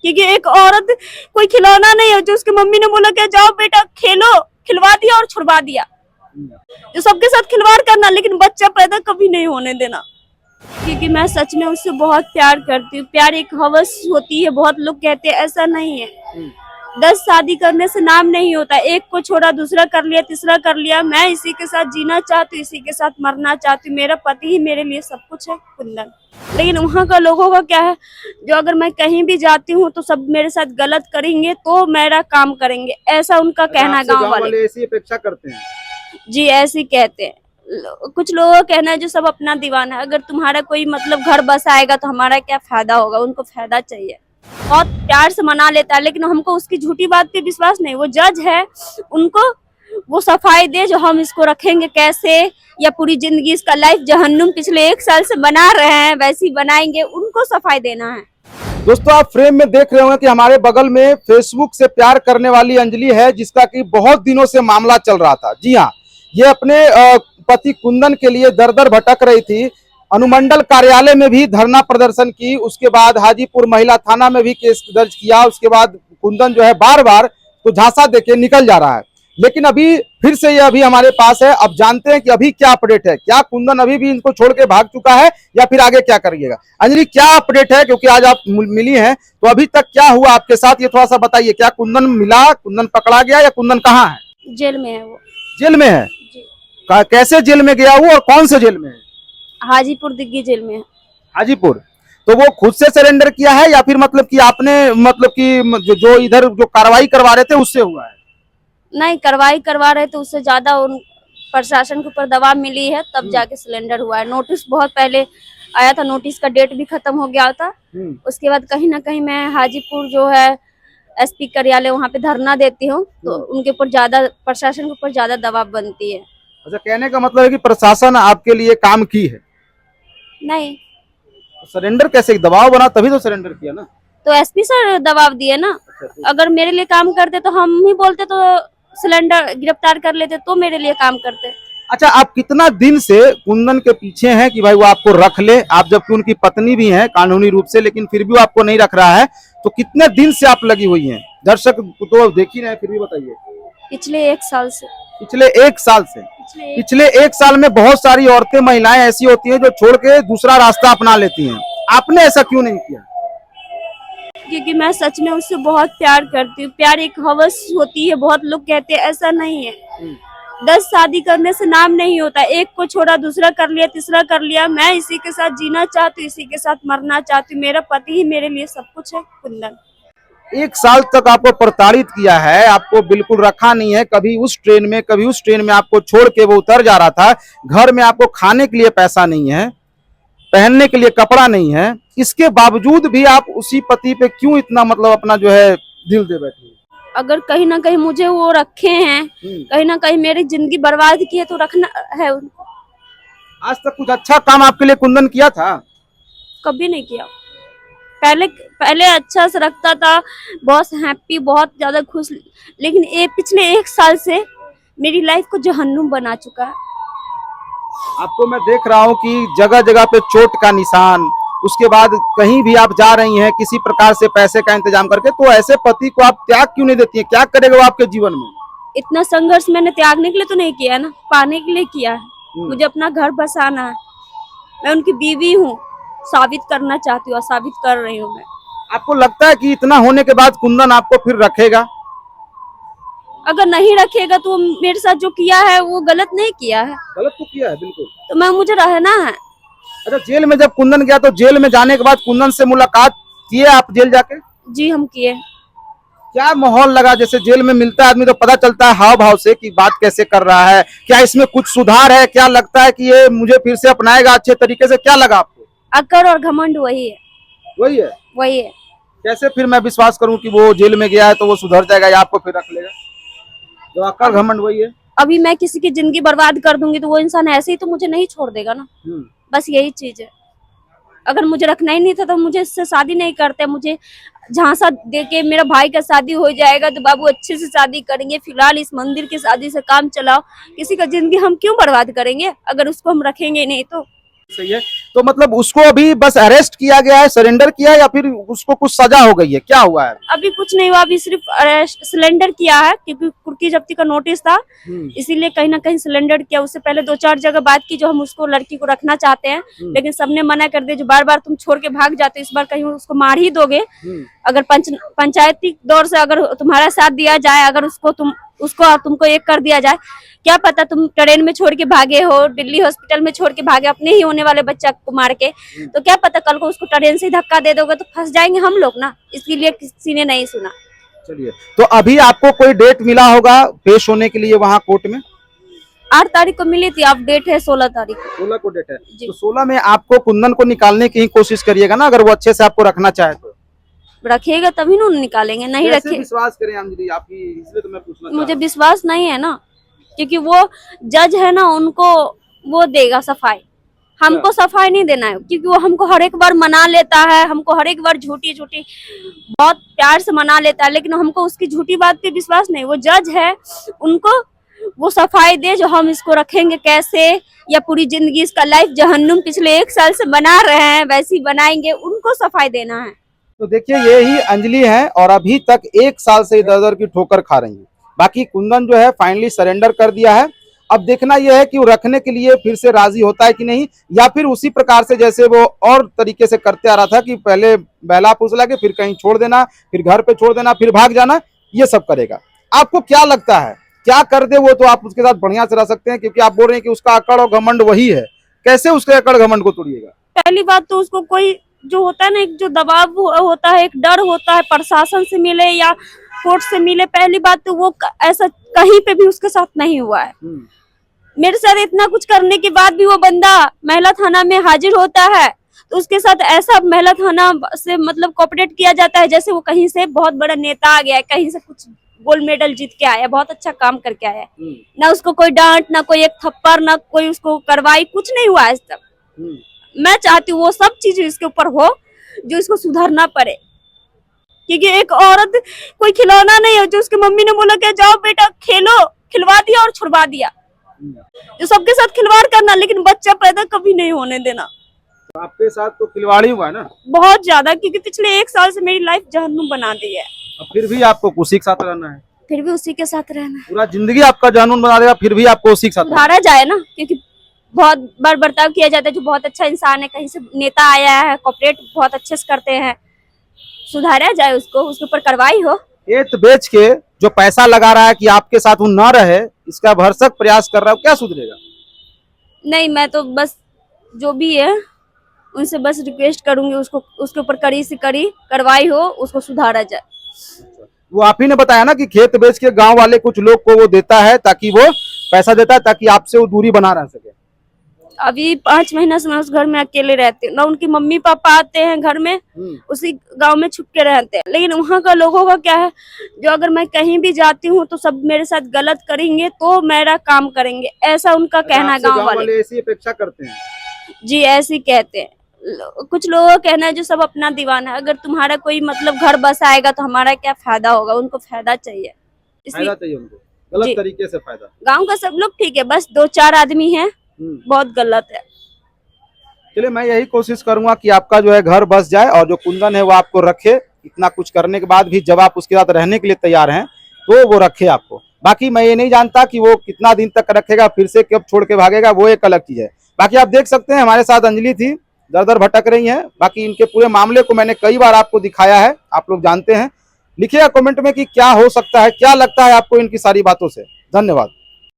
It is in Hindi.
क्योंकि एक औरत कोई खिलौना नहीं है जो उसकी मम्मी ने बोला कि जाओ बेटा खेलो, खिलवा दिया और छुड़वा दिया। जो सबके साथ खिलवाड़ करना, लेकिन बच्चा पैदा कभी नहीं होने देना। क्योंकि मैं सच में उससे बहुत प्यार करती हूँ। प्यार एक हवस होती है, बहुत लोग कहते हैं, ऐसा नहीं है। 10 शादी करने से नाम नहीं होता, एक को छोड़ा दूसरा कर लिया, तीसरा कर लिया। मैं इसी के साथ जीना चाहती हूँ, इसी के साथ मरना चाहती हूँ। मेरा पति ही मेरे लिए सब कुछ है, कुंदन। लेकिन वहाँ का लोगों का क्या है, जो अगर मैं कहीं भी जाती हूँ तो सब मेरे साथ गलत करेंगे तो मेरा काम करेंगे, ऐसा उनका कहना है। गाँव वाले ऐसी अपेक्षा करते हैं जी, ऐसे ही कहते हैं। कुछ लोगों का कहना है जो सब अपना दीवाना है, अगर तुम्हारा कोई मतलब घर बस आएगा तो हमारा क्या फायदा होगा। उनको फायदा चाहिए। बहुत प्यार से मना लेता है, लेकिन हमको उसकी झूठी बात पे विश्वास नहीं। वो जज है, उनको वो सफाई दे जो हम इसको रखेंगे कैसे, या पूरी जिंदगी इसका लाइफ जहन्नुम पिछले 1 साल से बना रहे हैं वैसी बनाएंगे, उनको सफाई देना है। दोस्तों, आप फ्रेम में देख रहे होंगे कि हमारे बगल में फेसबुक से प्यार करने वाली अंजलि है, जिसका कि बहुत दिनों से मामला चल रहा था। जी हाँ, ये अपने पति कुंदन के लिए दर दर भटक रही थी। अनुमंडल कार्यालय में भी धरना प्रदर्शन की, उसके बाद हाजीपुर महिला थाना में भी केस दर्ज किया। उसके बाद कुंदन जो है बार बार तो झांसा देके निकल जा रहा है, लेकिन अभी फिर से ये अभी हमारे पास है। अब जानते हैं कि अभी क्या अपडेट है, क्या कुंदन अभी भी इनको छोड़ के भाग चुका है या फिर आगे क्या करिएगा। अंजलि, क्या अपडेट है, क्योंकि आज आप मिली हैं, तो अभी तक क्या हुआ आपके साथ ये थोड़ा सा बताइए। क्या कुंदन मिला, कुंदन पकड़ा गया, या कुंदन कहाँ है? जेल में है वो। जेल में है? कैसे जेल में गया वो, और कौन से जेल में है? हाजीपुर दिग्गी जेल में है। हाजीपुर। तो वो खुद से सरेंडर किया है या फिर मतलब कि आपने मतलब कि जो इधर जो कार्रवाई करवा रहे थे उससे हुआ है? नहीं, कार्रवाई करवा रहे थे, उससे ज्यादा उन प्रशासन के ऊपर दबाव मिली है, तब जाके सिलेंडर हुआ है। नोटिस बहुत पहले आया था, नोटिस का डेट भी खत्म हो गया था। उसके बाद कहीं ना कहीं मैं हाजीपुर जो है एसपी कार्यालय, वहाँ पे धरना देती हूँ, तो उनके ऊपर ज्यादा, प्रशासन के ऊपर ज्यादा दबाव बनती है। अच्छा, कहने का मतलब है कि प्रशासन आपके लिए काम की है? नहीं, सरेंडर कैसे, दबाव बना तभी तो सरेंडर किया ना। तो एसपी सर दबाव दिए ना। अगर मेरे लिए काम करते तो हम ही बोलते तो सिलेंडर गिरफ्तार कर लेते, तो मेरे लिए काम करते। अच्छा, आप कितना दिन से कुंदन के पीछे हैं कि भाई वो आपको रख ले, आप जबकि उनकी पत्नी भी हैं कानूनी रूप से, लेकिन फिर भी वो आपको नहीं रख रहा है, तो कितने दिन से आप लगी हुई हैं? दर्शक तो देख ही रहे हैं, फिर भी बताइए। पिछले 1 साल से। पिछले 1 साल से? पिछले 1 साल में बहुत सारी औरतें, महिलाएं ऐसी होती हैं जो छोड़ के दूसरा रास्ता अपना लेती हैं, आपने ऐसा क्यों नहीं किया? क्योंकि मैं सच में उससे बहुत प्यार करती हूँ। प्यार एक हवस होती है, बहुत लोग कहते हैं, ऐसा नहीं है। 10 शादी करने से नाम नहीं होता, एक को छोड़ा दूसरा कर लिया, तीसरा कर लिया। मैं इसी के साथ जीना चाहती हूँ, इसी के साथ मरना चाहती हूँ। मेरा पति ही मेरे लिए सब कुछ है, कुंदन। 1 साल तक आपको प्रताड़ित किया है, आपको बिल्कुल रखा नहीं है। कभी उस ट्रेन में, कभी उस ट्रेन में आपको छोड़ के वो उतर जा रहा था। घर में आपको खाने के लिए पैसा नहीं है, पहनने के लिए कपड़ा नहीं है, इसके बावजूद भी आप उसी पति पे क्यों इतना मतलब अपना जो है दिल दे बैठे? अगर कहीं ना कहीं मुझे वो रखे हैं, कहीं ना कहीं मेरी जिंदगी बर्बाद की है, तो रखना है उनको। आज तक कुछ अच्छा काम आपके लिए कुंदन किया था? कभी नहीं किया। पहले अच्छा से रखता था, बहुत हैप्पी, बहुत ज्यादा खुश, लेकिन ये पिछले 1 साल से मेरी लाइफ को जहन्नुम बना चुका है। आपको मैं देख रहा हूँ कि जगह जगह पे चोट का निशान, उसके बाद कहीं भी आप जा रही हैं किसी प्रकार से पैसे का इंतजाम करके, तो ऐसे पति को आप त्याग क्यों नहीं देती हैं? क्या करेगा वो आपके जीवन में? इतना संघर्ष मैंने त्यागने के लिए तो नहीं किया ना, पाने के लिए किया है। मुझे अपना घर बसाना है, मैं उनकी बीवी हूँ, साबित करना चाहती हूँ और साबित कर रही हूँ मैं। आपको लगता है कि इतना होने के बाद कुंदन आपको फिर रखेगा? अगर नहीं रखेगा तो मेरे साथ जो किया है वो गलत नहीं किया है। गलत तो किया है बिल्कुल, तो मुझे रहना है। अच्छा, जेल में जब कुंदन गया तो जेल में जाने के बाद कुंदन से मुलाकात किए आप जेल जाके? जी, हम किए। क्या माहौल लगा? जैसे जेल में मिलता है आदमी तो पता चलता है हाव भाव से कि बात कैसे कर रहा है, क्या इसमें कुछ सुधार है? क्या लगता है कि ये मुझे फिर से अपनाएगा अच्छे तरीके से? क्या लगा आपको? अकड़ और घमंड वही है। वही है? वही है। कैसे फिर मैं विश्वास करूं कि वो जेल में गया है तो वो सुधर जाएगा या आपको फिर रख लेगा? जो अकड़ घमंड वही है। अभी मैं किसी की जिंदगी बर्बाद कर दूंगी तो वो इंसान ऐसे ही तो मुझे नहीं छोड़ देगा ना। बस यही चीज है। अगर मुझे रखना ही नहीं था तो मुझे इससे शादी नहीं करते। मुझे झांसा देके मेरा भाई का शादी हो जाएगा तो बाबू अच्छे से शादी करेंगे, फिलहाल इस मंदिर की शादी से काम चलाओ। किसी का जिंदगी हम क्यों बर्बाद करेंगे अगर उसको हम रखेंगे नहीं तो? सही है। तो मतलब उसको अभी बस अरेस्ट किया गया है, सरेंडर किया है, या फिर उसको कुछ सजा हो गई है, क्या हुआ है? अभी कुछ नहीं हुआ, अभी सिर्फ अरेस्ट सिलेंडर किया है क्योंकि कुर्की जब्ती का नोटिस था, इसीलिए कहीं ना कहीं सिलेंडर किया। उससे पहले 2-4 जगह बात की जो हम उसको लड़की को रखना चाहते हैं, लेकिन सबने मना कर दिया। जो बार बार तुम छोड़ के भाग जाते हो, इस बार कहीं उसको मार ही दोगे। अगर पंचायती दौर से अगर तुम्हारा साथ दिया जाए, अगर तुमको एक कर दिया जाए, क्या पता तुम ट्रेन में छोड़ के भागे हो, दिल्ली हॉस्पिटल में छोड़ के भागे अपने ही होने वाले बच्चा को मार के, तो क्या पता कल को उसको ट्रेन से धक्का दे दोगे तो फंस जाएंगे हम लोग ना, इसलिए किसी ने नहीं सुना। चलिए, तो अभी आपको कोई डेट मिला होगा पेश होने के लिए वहाँ कोर्ट में? 8 तारीख को मिली थी, अब डेट है 16 तारीख को। 16 को डेट है, तो 16 में आपको कुंदन को निकालने की ही कोशिश करिएगा ना, अगर वो अच्छे से आपको रखना चाहे तो। रखेगा तभी ना निकालेंगे, नहीं रखे विश्वास करें अंजलि आपकी, इसलिए तो मैं पूछना मुझे विश्वास नहीं है ना, क्योंकि वो जज है ना, उनको वो देगा सफाई, हमको सफाई नहीं देना है, क्योंकि वो हमको हर एक बार मना लेता है, हमको हर एक बार झूठी बहुत प्यार से मना लेता है, लेकिन हमको उसकी झूठी बात पे विश्वास नहीं। वो जज है, उनको वो सफाई दे जो हम इसको रखेंगे कैसे, या पूरी जिंदगी इसका लाइफ जहन्नुम पिछले 1 साल से बना रहे हैं वैसी बनाएंगे, उनको सफाई देना है। तो देखिए, ये ही अंजलि है और अभी तक 1 साल से दर की ठोकर खा रही है। बाकी कुंदन जो है फाइनली सरेंडर कर दिया है। अब देखना यह है कि वो रखने के लिए फिर से राजी होता है कि नहीं, या फिर उसी प्रकार से जैसे वो और तरीके से करते आ रहा था कि पहले बहला फुसला के फिर कहीं छोड़ देना, फिर घर पे छोड़ देना, फिर भाग जाना, ये सब करेगा। आपको क्या लगता है क्या कर दे वो, तो आप उसके साथ बढ़िया से रह सकते हैं, क्योंकि आप बोल रहे हैं कि उसका अकड़ और घमंड वही है। कैसे उसके अकड़ घमंड को तोड़िएगा? पहली बात तो उसको कोई जो होता है ना, एक जो दबाव होता है, एक डर होता है, प्रशासन से मिले या कोर्ट से मिले, पहली बात तो वो ऐसा कहीं पे भी उसके साथ नहीं हुआ है। मेरे साथ इतना कुछ करने के बाद भी वो बंदा महिला थाना में हाजिर होता है, तो उसके साथ ऐसा महिला थाना से मतलब कोऑपरेट किया जाता है जैसे वो कहीं से बहुत बड़ा नेता आ गया है, कहीं से कुछ गोल्ड मेडल जीत के आया, बहुत अच्छा काम करके आया है। ना उसको कोई डांट, ना कोई एक थप्पड़, ना कोई उसको कार्रवाई, कुछ नहीं हुआ आज तक। मैं चाहती हूँ वो सब चीज इसके ऊपर हो जो इसको सुधारना पड़े, क्योंकि एक औरत कोई खिलौना नहीं है जो उसकी मम्मी ने बोला कि जाओ बेटा खेलो, खिलवा दिया और छुड़वा दिया। जो सबके साथ खिलवाड़ करना, लेकिन बच्चा पैदा कभी नहीं होने देना। तो आपके साथ तो खिलवाड़ी हुआ है ना बहुत ज्यादा, क्योंकि पिछले 1 साल से मेरी लाइफ जहन्नुम बना दी है। अब फिर भी आपको उसी के साथ रहना है? फिर भी उसी के साथ रहना है, पूरा जिंदगी आपका जहन्नुम बना देगा, फिर भी आपको उसी के साथ सुधारा जाए ना, क्योंकि बहुत बार बर्ताव किया जाता है, जो बहुत अच्छा इंसान है, कहीं से नेता आया है, कॉपरेट बहुत अच्छे से करते हैं, सुधारा जाए उसको, उसके ऊपर कार्रवाई हो। खेत बेच के जो पैसा लगा रहा है कि आपके साथ वो न रहे, इसका भरसक प्रयास कर रहा है, क्या सुधरेगा? नहीं, मैं तो बस जो भी है उनसे बस रिक्वेस्ट करूंगी, उसको उसके ऊपर कड़ी से कड़ी कार्रवाई हो, उसको सुधारा जाए। वो आप ही ने बताया ना कि खेत बेच के गांव वाले कुछ लोग को वो देता है, ताकि वो पैसा देता है ताकि आपसे वो दूरी बना रह सके। अभी 5 महीना से मैं उस घर में अकेले रहती हूँ ना, उनकी मम्मी पापा आते हैं घर में, उसी गांव में छुप के रहते हैं, लेकिन वहाँ का लोगों का क्या है, जो अगर मैं कहीं भी जाती हूँ तो सब मेरे साथ गलत करेंगे तो मेरा काम करेंगे, ऐसा उनका कहना। गांव वाले ऐसी अपेक्षा करते हैं? जी, ऐसी कहते हैं। कुछ लोगों का कहना है जो सब अपना दीवाना है, अगर तुम्हारा कोई मतलब घर बस आएगा तो हमारा क्या फायदा होगा, उनको फायदा चाहिए, फायदा चाहिए उनको, गलत तरीके से फायदा। गांव का सब लोग ठीक है, बस 2-4 आदमी हैं बहुत गलत है। चलिए, मैं यही कोशिश करूंगा कि आपका जो है घर बस जाए और जो कुंदन है वो आपको रखे। इतना कुछ करने के बाद भी जब आप उसके साथ रहने के लिए तैयार हैं तो वो रखे आपको। बाकी मैं ये नहीं जानता कि वो कितना दिन तक रखेगा, फिर से कब छोड़ के भागेगा, वो एक अलग चीज है। बाकी आप देख सकते हैं हमारे साथ अंजलि थी, दर दर भटक रही हैं। बाकी इनके पूरे मामले को मैंने कई बार आपको दिखाया है, आप लोग जानते हैं। लिखिएगा कमेंट में कि क्या हो सकता है, क्या लगता है आपको इनकी सारी बातों से। धन्यवाद।